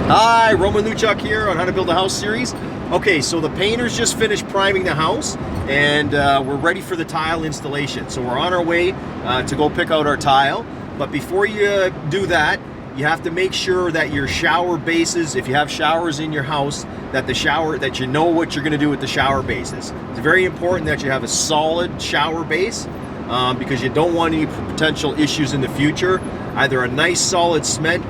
Hi, Roman Lewczuk here on How to Build a House series. Okay, so the painters just finished priming the house and we're ready for the tile installation. So we're on our way to go pick out our tile. But before you do that, you have to make sure that your shower bases, if you have showers in your house, that you know what you're going to do with the shower bases. It's very important that you have a solid shower base because you don't want any potential issues in the future. Either a nice solid cement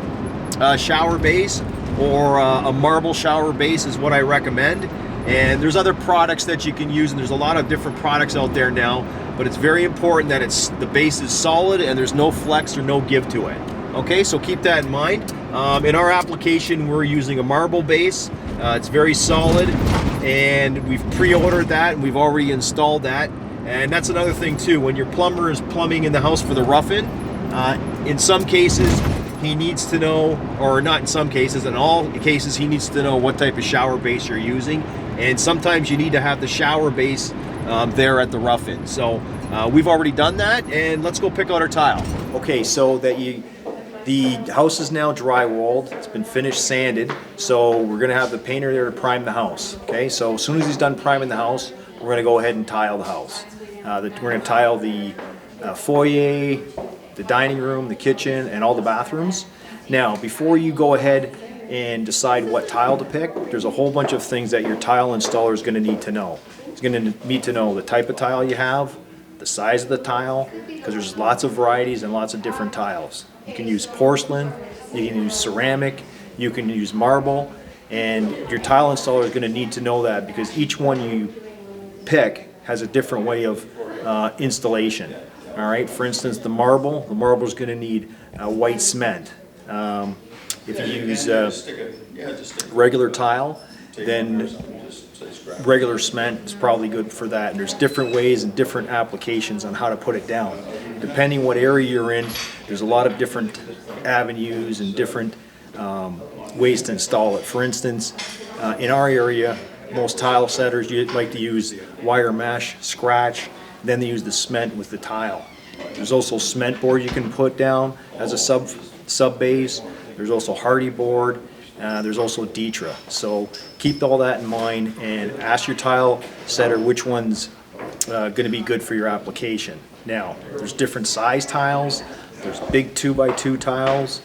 shower base or a marble shower base is what I recommend. And there's other products that you can use, and there's a lot of different products out there now, but it's very important that the base is solid and there's no flex or no give to it. Okay, so keep that in mind. In our application, we're using a marble base. It's very solid, and we've pre-ordered that and we've already installed that. And that's another thing too, when your plumber is plumbing in the house for the rough-in, in some cases he needs to know, or not in some cases, in all cases he needs to know what type of shower base you're using. And sometimes you need to have the shower base there at the rough-in. So we've already done that, and let's go pick out our tile. Okay, so the house is now drywalled. It's been finished sanded, so we're gonna have the painter there to prime the house. Okay, so as soon as he's done priming the house, we're gonna go ahead and tile the house. We're gonna tile the foyer, the dining room, the kitchen, and all the bathrooms. Now, before you go ahead and decide what tile to pick, there's a whole bunch of things that your tile installer is gonna need to know. He's gonna need to know the type of tile you have, the size of the tile, because there's lots of varieties and lots of different tiles. You can use porcelain, you can use ceramic, you can use marble, and your tile installer is gonna need to know that because each one you pick has a different way of installation. All right, for instance, the marble is going to need white cement. If you use regular tile, then regular cement is probably good for that. And there's different ways and different applications on how to put it down. Depending what area you're in, there's a lot of different avenues and different ways to install it. For instance, in our area, most tile setters like to use wire mesh, scratch, then they use the cement with the tile. There's also cement board you can put down as a sub base. There's also hardy board. There's also Ditra. So keep all that in mind and ask your tile setter which one's going to be good for your application. Now, there's different size tiles. There's big 2x2 tiles.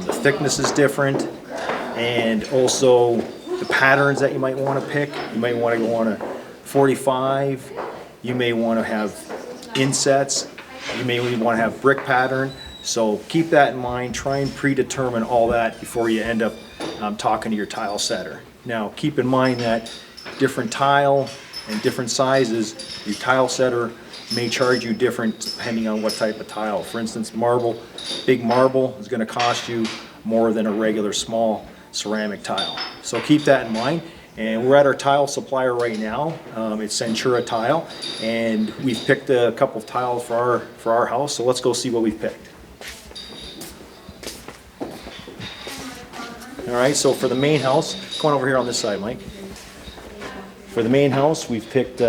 The thickness is different, and also the patterns that you might want to pick. You might want to go on a 45. You may want to have insets. You may even want to have brick pattern. So keep that in mind. Try and predetermine all that before you end up talking to your tile setter. Now keep in mind that different tile and different sizes, your tile setter may charge you different depending on what type of tile. For instance, marble, big marble is going to cost you more than a regular small ceramic tile. So keep that in mind. And we're at our tile supplier right now. It's Centura Tile, and we've picked a couple of tiles for our house. So let's go see what we've picked. All right. So for the main house, come on over here on this side, Mike. For the main house, we've picked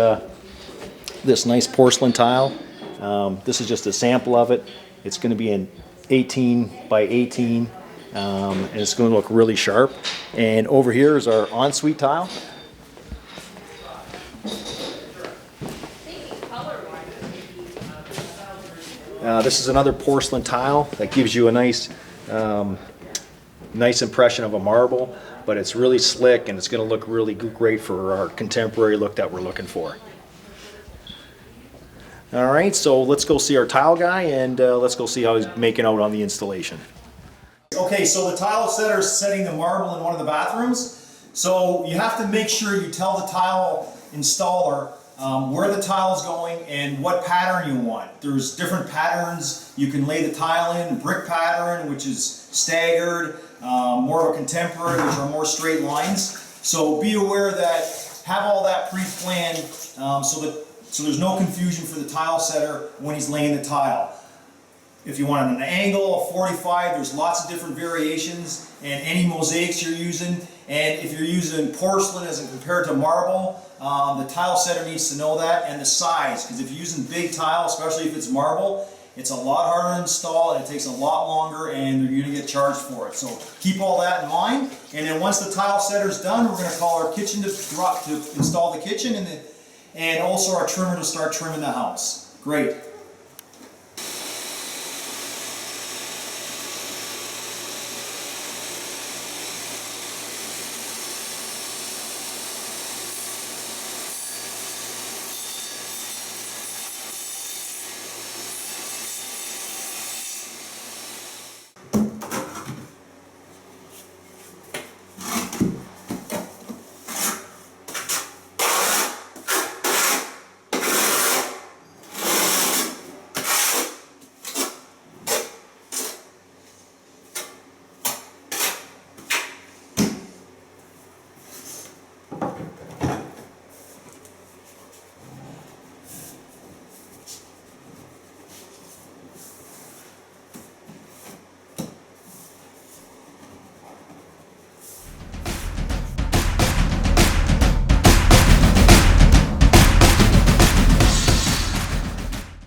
this nice porcelain tile. This is just a sample of it. It's going to be an 18 by 18. And it's going to look really sharp. And over here is our ensuite tile. This is another porcelain tile that gives you a nice impression of a marble, but it's really slick and it's going to look really great for our contemporary look that we're looking for. All right, so let's go see our tile guy, and let's go see how he's making out on the installation. Okay, so the tile setter is setting the marble in one of the bathrooms. So you have to make sure you tell the tile installer where the tile is going and what pattern you want. There's different patterns. You can lay the tile in, brick pattern, which is staggered, more of a contemporary, which are more straight lines. So be aware that, have all that pre-planned so there's no confusion for the tile setter when he's laying the tile. If you want an angle, a 45, there's lots of different variations, and any mosaics you're using. And if you're using porcelain as compared to marble, the tile setter needs to know that, and the size, because if you're using big tile, especially if it's marble, It's a lot harder to install, and it takes a lot longer, and you're going to get charged for it. So keep all that in mind. And then once the tile setter's done, we're going to call our kitchen to install the kitchen, and also our trimmer to start trimming the house. Great.